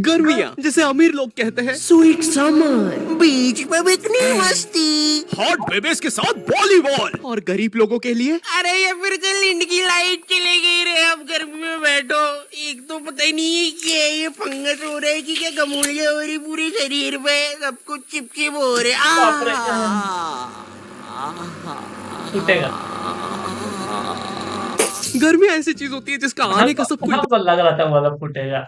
गर्मियाँ जिसे अमीर लोग कहते हैं स्वीट समर, बीच पे बिकनी मस्ती, हॉट बेबीज के साथ वॉलीबॉल, और गरीब लोगों के लिए अरे ये फिर कल इंड की लाइट चले गई रे। अब गर्मी में बैठो, एक तो पता ही नहीं है क्या है, ये फंगस हो रहा है कि क्या गमूलिया हो रही पूरे शरीर पे, सब कुछ चिपचिप हो रहे। टूटेगा। गर्मियाँ ऐसी चीज होती है जिसका आने का सब कुछ हमको लग रहा था मतलब फूटेगा।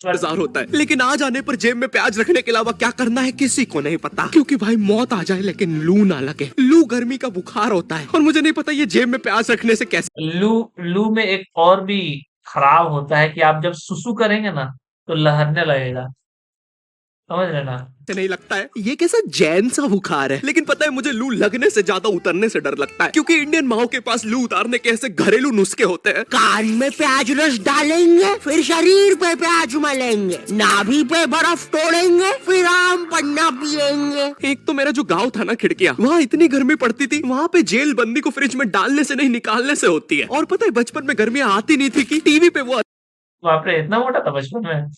इंतजार होता है, लेकिन आ जाने पर जेब में प्याज रखने के अलावा क्या करना है किसी को नहीं पता, क्योंकि भाई मौत आ जाए लेकिन लू ना लगे। लू गर्मी का बुखार होता है और मुझे नहीं पता ये जेब में प्याज रखने से कैसे। लू में एक और भी खराब होता है कि आप जब सुसु करेंगे ना तो लहरने लगेगा, समझ रहे ना। नहीं लगता है ये कैसा जैन सा बुखार है, लेकिन पता है मुझे लू लगने से ज्यादा उतरने से डर लगता है, क्योंकि इंडियन माओ के पास लू उतारने के ऐसे घरेलू नुस्खे होते हैं। कान में प्याज रस डालेंगे, फिर शरीर पे प्याज मलेंगे, नाभि पे बर्फ तोड़ेंगे, फिर आम पन्ना पिएंगे। एक तो मेरा जो गांव था ना खिड़कियां, वहाँ इतनी गर्मी पड़ती थी, वहाँ पे जेल बंदी को फ्रिज में डालने से नहीं निकालने से होती है। और पता है बचपन में गर्मियां आती नहीं थी कि टीवी पे वो बाप रे, इतना मोटा था बचपन में।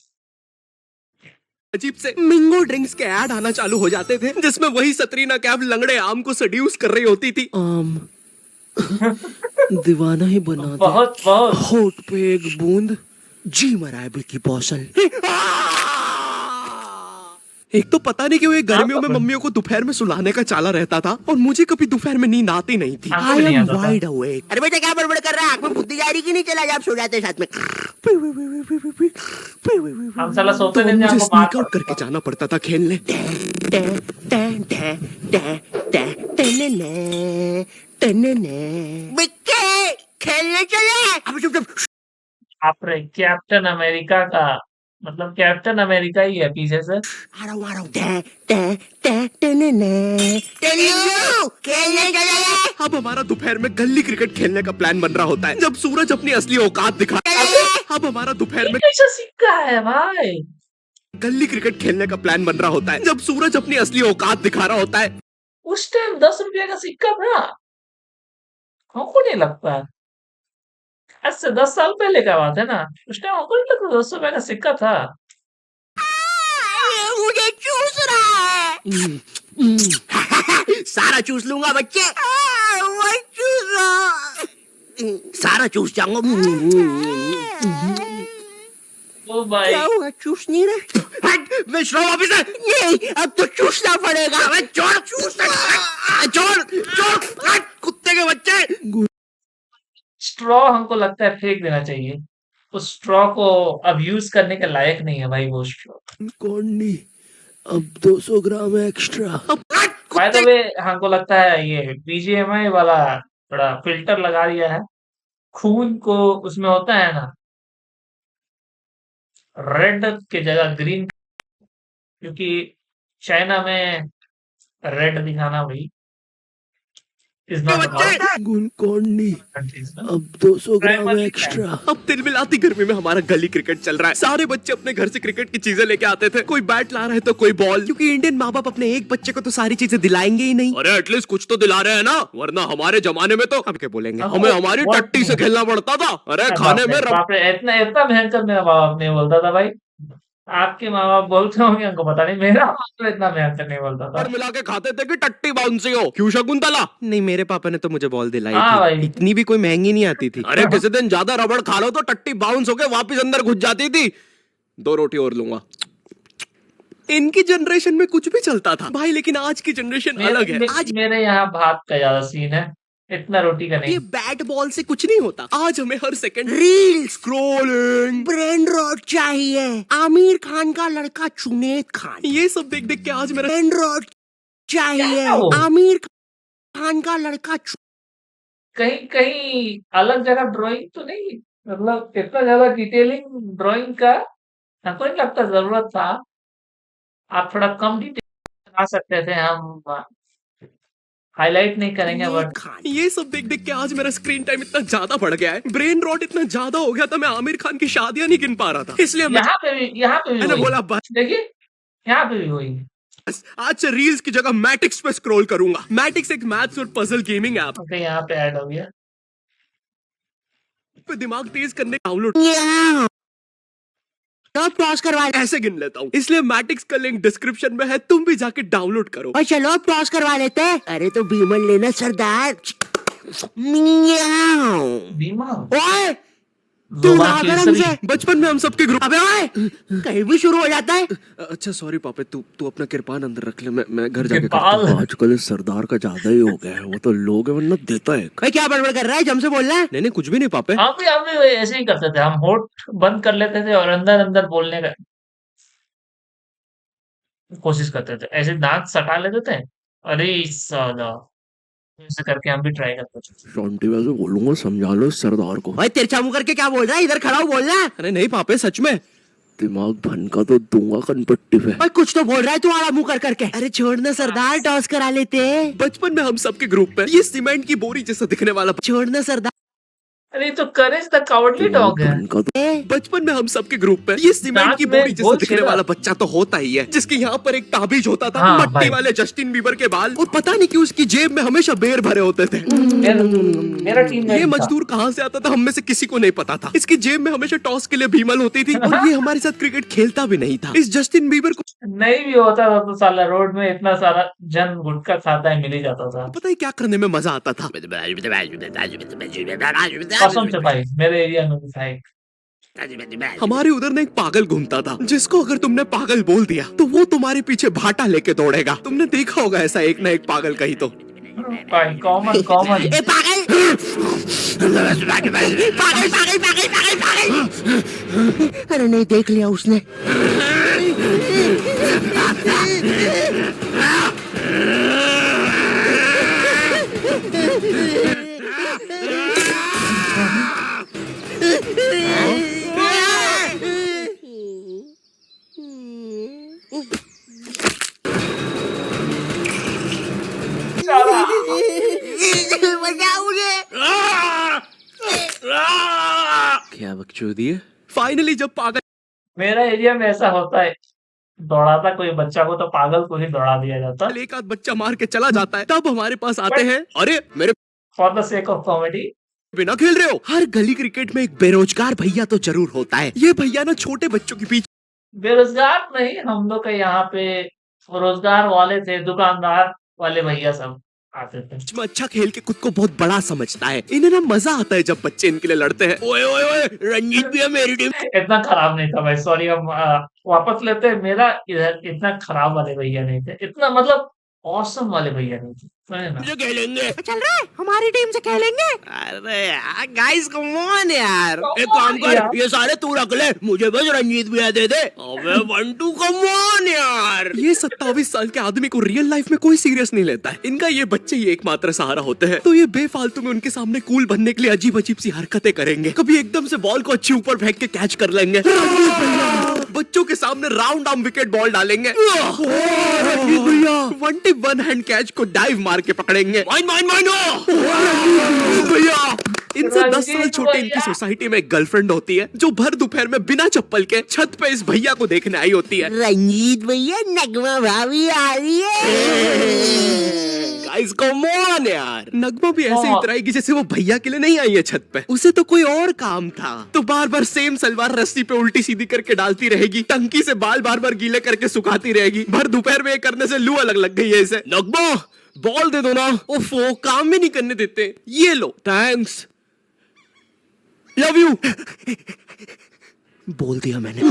अजीब से मिंगो ड्रिंक्स के ऐड आना चालू हो जाते थे, जिसमें वही सतरीना कैफ लंगड़े आम को सड्यूस कर रही होती थी। आम दीवाना ही बना दे, बहुत बहुत होठ पे एक बूंद, जी मराए की बौसल। एक तो पता नहीं क्यों ये गर्मियों में मम्मियों को दोपहर में सुलाने का चाला रहता था और मुझे कभी दोपहर में नींद आती नहीं थी। हमको नहीं आता था। Wide awake. अरे बेटा क्या बड़बड़ कर रहा है, आंख में बुद्धि जा रही कि नहीं, चला जा आप सो जाते साथ में। हम साला सोते तो नहीं थे, मुझे हमको स्नीक आउट करके जाना पड़ता था खेलने। बिक्के खेलने चले। अब चुप चुप। बाप रे, कैप्टन अमेरिका का मतलब कैप्टन अमेरिका ही है पीछे से। आ रहा हूँ। खेलने चले। अब हमारा दोपहर में गली क्रिकेट खेलने का प्लान बन रहा होता है जब सूरज अपनी असली औकात दिखा। अब हमारा दोपहर में कैसा सिक्का है भाई। गली क्रिकेट खेलने का प्लान बन रहा होता है जब सूरज अपनी असली औकात दिखा रहा होता है। उस टाइम 10 रुपया का सिक्का था, हमको नहीं लगता। आज से 10 साल पहले का बात है ना, उस टाइम हमको नहीं लगता 10 रुपया का सिक्का था। मुझे चूस रहा है। सारा चूस लूंगा बच्चे। वही चूस रहा। सारा चूस जाऊंगा। ओ भाई, क्या हुआ, चूस नहीं रहे? मैं श्रम ऑफिसर। नहीं, अब तो चूसना पड़ेगा। छोड़ छोड़ कुत्ते के बच्चे। स्ट्रॉ हमको लगता है फेंक देना चाहिए। उस स्ट्रॉ को अब यूज करने के लायक नहीं है भाई वो स्ट्रॉ। कौन नहीं, अब 200 ग्राम एक्स्ट्रा। बाय द वे, हमको लगता है ये बीजीएमआई वाला बड़ा फिल्टर लगा दिया है। खून को उसमें होता है ना रेड के जगह ग्रीन, क्योंकि चाइना में रेड दिखाना भाई इज नॉट कौन नहीं, अलाउड। अब 200 ग्राम Primarily एक्स्ट्रा। अब तिलमिलाती गर्मी में हमारा गली क्रिकेट चल रहा है। सारे बच्चे अपने घर से क्रिकेट की चीजें लेके आते थे, कोई बैट ला रहा है तो कोई बॉल, क्योंकि इंडियन माँ बाप अपने एक बच्चे को तो सारी चीजें दिलाएंगे ही नहीं। अरे एटलीस्ट कुछ तो दिला रहे हैं ना, वरना हमारे जमाने में तो अब क्या बोलेंगे, हमें हमारी टट्टी से खेलना पड़ता था। अरे खाने में बाप रे, इतना इतना भयंकर मेरा माँ बाप नहीं बोलता था भाई। आपके माँ बाप बोलते होंगे, हमको पता नहीं, मेरा बाप तो इतना भयंकर नहीं बोलता था। और मिला के खाते थे कि टट्टी बाउंसी हो। क्यों शकुंतला? नहीं, मेरे पापा ने तो मुझे बॉल दिलाई हाँ थी। भाई। इतनी भी कोई महंगी नहीं आती थी। अरे किसी दिन ज्यादा रबड़ खा लो तो टट्टी बाउंस होके वापस अंदर घुस जाती थी। 2 रोटी और लूंगा। इनकी जनरेशन में कुछ भी चलता था भाई, लेकिन आज की जनरेशन अलग है। आज मेरे यहाँ भात का ज्यादा सीन है, इतना रोटी का नहीं। ये बैट बॉल से कुछ नहीं होता। आज हमें हर second reel scrolling, brain rot चाहिए। आमिर खान का लड़का जुनैद खान, ये सब देख देख के आज मेरा ब्रेन रॉट चाहिए। क्या है वो? आमिर खान का लड़का कहीं कहीं अलग जगह ड्राइंग तो नहीं, मतलब इतना ज्यादा डिटेलिंग ड्राइंग का हमको नहीं लगता जरूरत था। आप थोड़ा कम डिटेल बना सकते थे, हम हाईलाइट नहीं करेंगे जुनैद बट खान। ये सब देख देख के आज मेरा स्क्रीन टाइम इतना ज्यादा बढ़ गया है, ब्रेन रॉट इतना ज्यादा हो गया था, मैं आमिर खान की शादियां नहीं गिन पा रहा था। इसलिए यहाँ पे भी मैंने वही। बोला बस देखिए यहाँ पे भी वही। आज से रील्स की जगह मैटिक्स पे स्क्रॉल करूंगा। मैटिक्स एक मैथ्स और पजल गेमिंग ऐप ओके, यहाँ पे ऐड हो गया। पे दिमाग तेज करने डाउनलोड। अब टॉस करवा ले। ऐसे गिन लेता हूँ, इसलिए मैट्रिक्स का लिंक डिस्क्रिप्शन में है, तुम भी जाके डाउनलोड करो। और चलो अब टॉस करवा लेते हैं। अरे तो बीमल लेना सरदार। मियाओ। बीमा ओए तू जुबान ना कर केसरी। हमसे। बचपन में हम सबके ग्रुप। अबे ओए कहीं भी शुरू हो जाता है। अच्छा सॉरी पापे, तू अपना किरपान अंदर रख ले, मैं घर जाके किरपान? करता हूँ। आजकल इस सरदार का ज्यादा ही हो गया है, वो तो लोग है वरना देता है। भाई क्या बड़बड़ कर रहा है, जम से बोल रहा है। नहीं कुछ भी नहीं पापे। हम भी ऐसे ही करते थे, हम होठ बंद कर लेते थे और अंदर अंदर बोलने का कोशिश करते थे, ऐसे दांत सटा लेते थे। अरे साला, ऐसे करके हम भी ट्राई करते थे। शांति वैसे बोलूंगा, समझा लो इस सरदार को। भाई तिरछा मुंह करके क्या बोल रहा है, इधर खड़ा हो बोल रहा है। अरे नहीं पापे सच में, दिमाग भन का तो दूंगा कनपट्टी पे। भाई कुछ तो बोल रहा है तू आड़ा मुंह कर करके। अरे छोड़ना सरदार, टॉस करा लेते। बचपन में हम सबके ग्रुप में ये सीमेंट की बोरी जैसा दिखने वाला छोड़ना सरदार। अरे ये तो करेज द कावर्डली डॉग है। भन का तो बचपन में हम सबके ग्रुप में ये सीमेंट की दांत में बोरी जैसा गोल दिखने छेदा। वाला बच्चा तो होता ही है, जिसके यहाँ पर एक ताबीज होता था, हाँ, मट्टी भाई। वाले जस्टिन बीबर के बाल, और पता नहीं क्यों उसकी जेब में हमेशा बेर भरे होते थे। मेरा टीम ये मजदूर कहाँ से आता था हम में से किसी को नहीं पता था। इसकी जेब में हमेशा टॉस के लिए भीमल होती थी, और ये हमारे साथ क्रिकेट खेलता भी नहीं था। इस जस्टिन बीबर को नहीं भी होता था तो साला रोड में इतना सारा जन गुटखा खाता है, मिल ही जाता था। पता है क्या करने में मजा आता था। कसम से भाई, मेरे एरिया में भी था एक। हमारे उधर ना एक पागल घूमता था, जिसको अगर तुमने पागल बोल दिया तो वो तुम्हारे पीछे भाटा लेके दौड़ेगा। तुमने देखा होगा ऐसा एक ना एक पागल कहीं तो। भाई कॉमन कॉमन। ए पागल पागल पागल पागल पागल पागल। अरे नहीं देख लिया उसने। बचाओ मुझे। क्या बकचोदी है। फाइनली जब पागल मेरा एरिया में ऐसा होता है, दौड़ाता कोई बच्चा को तो पागल को ही दौड़ा दिया जाता एक आध बच्चा मार के चला जाता है, तब हमारे पास आते हैं, अरे मेरे for the sake of comedy. बिना खेल रहे हो। हर गली क्रिकेट में एक बेरोजगार भैया तो जरूर होता है। ये भैया ना छोटे बच्चों के पीछे बेरोजगार नहीं, हम लोग के यहाँ पे रोजगार वाले थे, दुकानदार वाले भैया सब आते थे। में अच्छा खेल के खुद को बहुत बड़ा समझता है। इन्हें ना मजा आता है जब बच्चे इनके लिए लड़ते हैं। ओए ओए ओए, रंजीत भी है मेरी टीम। इतना खराब नहीं था भाई, सॉरी, हम वापस लेते हैं। मेरा इधर इतना खराब वाले भैया नहीं थे, इतना मतलब औसम वाले भैया नहीं थे, समझे ना? मुझे खेलेंगे। चल रहा है हमारी टीम से खेलेंगे। अरे यार गाइस कम ऑन यार। एक काम कर, ये सारे तू रख ले, मुझे बस रंजीत भैया दे दे। अबे बंटू कम ऑन यार। ये 27 साल के आदमी को रियल लाइफ में कोई सीरियस नहीं लेता है। इनका ये बच्चे ही एकमात्र सहारा होते हैं, तो ये बेफालतू में उनके सामने कूल बनने के लिए अजीब अजीब सी हरकतें करेंगे। कभी एकदम से बॉल को अच्छी ऊपर फेंक के कैच कर लेंगे। बच्चों के सामने राउंड आर्म विकेट बॉल डालेंगे। भैया 1 टिप 1 हैंड कैच को डाइव मार के पकड़ेंगे। माइन माइन माइन भैया। इनसे 10 साल छोटे इनकी सोसाइटी में एक गर्लफ्रेंड होती है, जो भर दोपहर में बिना चप्पल के छत पे इस भैया को देखने आई होती है। रंजीत भैया, नगमा भाभी आ रही है। गाइस कम ऑन यार। नगमा भी ऐसे इतराएगी जैसे वो भैया के लिए नहीं आई है छत पे, उसे तो कोई और काम था। तो बार बार सेम सलवार रस्सी पे उल्टी सीधी करके डालती रहेगी, टंकी से बाल बार बार गीले करके सुखाती रहेगी। भर दोपहर में ये करने से लू अलग लग गई है इसे। नगमा बॉल दे दो ना। ओफो, काम भी नहीं करने देते। ये लो, थैंक्स, लव यू। बोल दिया मैंने।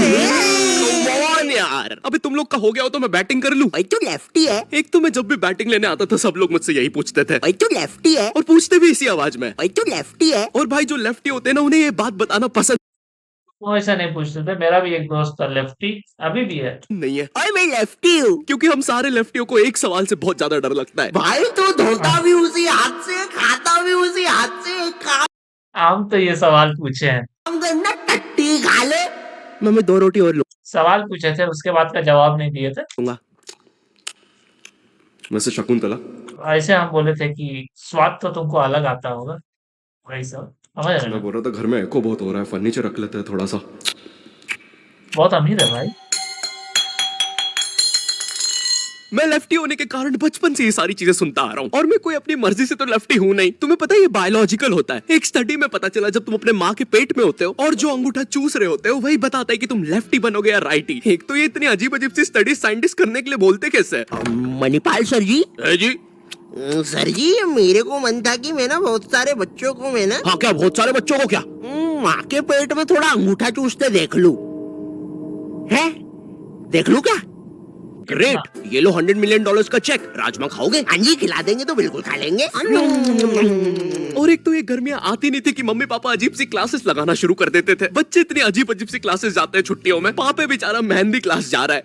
Come on यार। अबे तुम लोग का हो गया हो तो मैं बैटिंग कर लूं। भाई तू लेफ्टी है। एक तो मैं जब भी बैटिंग लेने आता था सब लोग मुझसे यही पूछते थे, भाई तू लेफ्टी है। और पूछते भी इसी आवाज में। भाई तू लेफ्टी है। और भाई जो लेफ्टी होते हैं ना, उन्हें ये बात बताना पसंद वो ऐसा नहीं पूछते थे। मेरा भी एक दोस्त था लेफ्टी, अभी भी है। नहीं है, भाई मैं लेफ्टी हूँ। क्योंकि हम सारे लेफ्टियों को एक सवाल से बहुत ज्यादा डर लगता है। भाई तू धोता भी उसी हाथ से, खाता भी उसी हाथ से, काम हम तो ये सवाल पूछे हैं, करना टट्टी खा ले। मैं 2 रोटी और सवाल पूछे थे, उसके बाद का जवाब नहीं दिए थे। लूंगा। वैसे शकुंतला, ऐसे हम बोले थे कि स्वाद तो तुमको अलग आता होगा, वही सब समझ रहे मैं ना? बोल रहा था घर में एको बहुत हो रहा है, फर्नीचर रख लेते हैं थोड़ा सा। बहुत अमीर है भाई। मैं लेफ्टी होने के कारण बचपन से ये सारी चीजें सुनता आ रहा हूँ, और मैं कोई अपनी मर्जी से तो लेफ्टी हूँ नहीं। तुम्हें पता है ये बायोलॉजिकल होता है। एक स्टडी में पता चला जब तुम अपने माँ के पेट में होते हो और जो अंगूठा चूस रहे होते हो वही बताता है कि तुम लेफ्टी बनोगे या राइटी। एक तो ये इतनी अजीब अजीब सी स्टडी साइंटिस्ट करने के लिए बोलते कैसे है? मणिपाल सर जी, है जी? सर जी मेरे को मन था कि मैं ना बहुत सारे बच्चों को मैं ना हाँ क्या? बहुत सारे बच्चों को क्या? माँ के पेट में थोड़ा अंगूठा चूसते देख लूं। है? देख लूं क्या? ग्रेट, ये लो $100 मिलियन का चेक। राजमा खाओगे? हाँ जी, खिला देंगे तो बिल्कुल खा लेंगे। और एक तो ये गर्मियाँ आती नहीं थी कि मम्मी पापा अजीब सी क्लासेस लगाना शुरू कर देते थे। बच्चे इतनी अजीब अजीब सी क्लासेस जाते हैं छुट्टियों में। पापे बेचारा मेहंदी क्लास जा रहा है।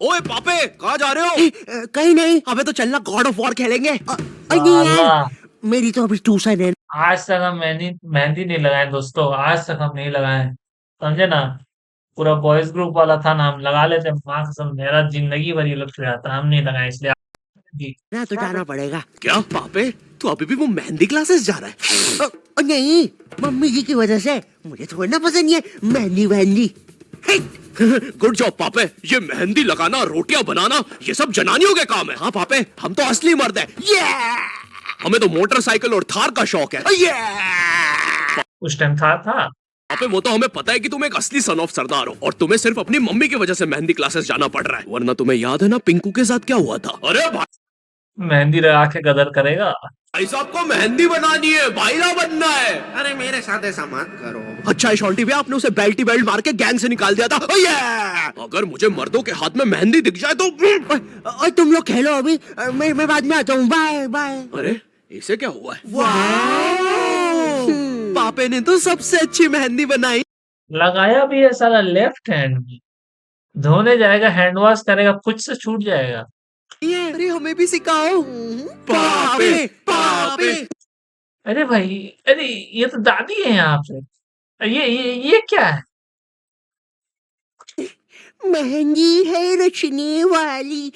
ओए पापे, कहाँ जा रहे हो? कहीं नहीं। अबे तो चलना गॉड ऑफ वॉर खेलेंगे। नहीं यार, साला, मेरी तो अभी ट्यूशन है। आज तक हम मेहंदी मेहंदी नहीं लगाए दोस्तों, आज तक हम नहीं लगाए, समझे ना। पूरा बॉयज ग्रुप वाला था ना, हम लगा लेते। माँ कसम, मेरा जिंदगी भर ये लोग चिढ़ाता, हम नहीं लगाए इसलिए जी। ना तो जाना पड़ेगा। क्या पापे, तू अभी भी वो मेहंदी क्लासेस जा रहा है? नहीं, मम्मी जी की वजह से। मुझे थोड़ा ना पसंद ये मेहंदी वहंदी। गुड जॉब पापे। ये मेहंदी लगाना, रोटियां बनाना, ये सब जनानियों के काम है। हाँ पापे, हम तो असली मर्द है। हमें तो मोटरसाइकिल और थार का शौक है। उस टाइम था। पापे वो तो हमें पता है कि तुम एक असली सन ऑफ सरदार हो, और तुम्हें सिर्फ अपनी मम्मी की वजह से मेहंदी क्लासेस जाना पड़ रहा है। वरना तुम्हें याद है ना पिंकू के साथ क्या हुआ था? अरे मेहंदी लगा के गदर करेगा। भाई साहब को मेहंदी बनानी है, भाईला बनना है। अरे मेरे साथ ऐसा मत करो। अच्छा शॉन्टी भैया, आपने उसे बेल्टी बेल्ट मार के गैंग से निकाल दिया था। अगर मुझे मर्दों के हाथ में मेहंदी दिख जाए तो और तुम लोग खेलो अभी, मैं बाद में आता हूँ। Bye bye. अरे इसे क्या हुआ है? पापे ने तो सबसे अच्छी मेहंदी बनाई। लगाया भी है साला लेफ्ट हैंड में, धोने जाएगा, हैंड वॉश करेगा, खुद से छूट जाएगा। अरे हमें भी सिखाओ। पापे पापे। अरे भाई, अरे ये तो दादी है यहाँ पे। ये क्या है? मेहंदी है रचने वाली।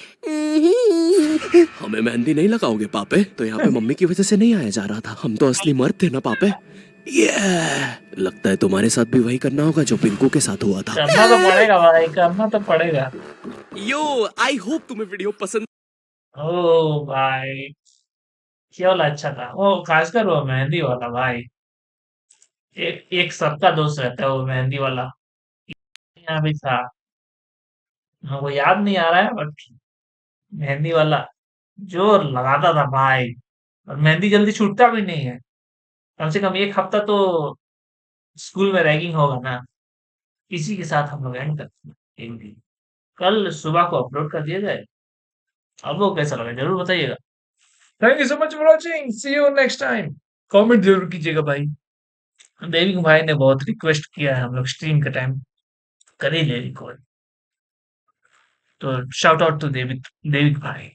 हमें मेहंदी नहीं लगाओगे पापे? तो यहाँ पे मम्मी की वजह से नहीं आया जा रहा था। हम तो असली मर्द थे ना पापे। लगता है तुम्हारे साथ भी वही करना होगा जो पिंकू के साथ हुआ था। करना तो पड़ेगा भाई, करना तो पड़ेगा। यो, आई होप तुम्हें वीडियो पसंद। ओ भाई, केवल अच्छा था वो, खासकर वो मेहंदी वाला भाई। एक सबका दोस्त रहता है वो मेहंदी वाला, यहाँ भी था। हाँ, वो याद नहीं आ रहा है, बट मेहंदी वाला जो लगाता था भाई, और मेहंदी जल्दी छूटता भी नहीं है। कम से कम एक हफ्ता तो स्कूल में रैगिंग होगा ना। इसी के साथ हम लोग एंड करते हैं एक दिन। कल सुबह को अपलोड कर दिया जाए। आपको कैसा लगा जरूर बताइएगा। Thank you so much for watching, see you next time. Comment जरूर कीजिएगा भाई। देविक भाई ने बहुत रिक्वेस्ट किया है, हम लोग स्ट्रीम के टाइम कर ही ले रिकॉर्ड। तो शाउट आउट टू देविक देविक भाई।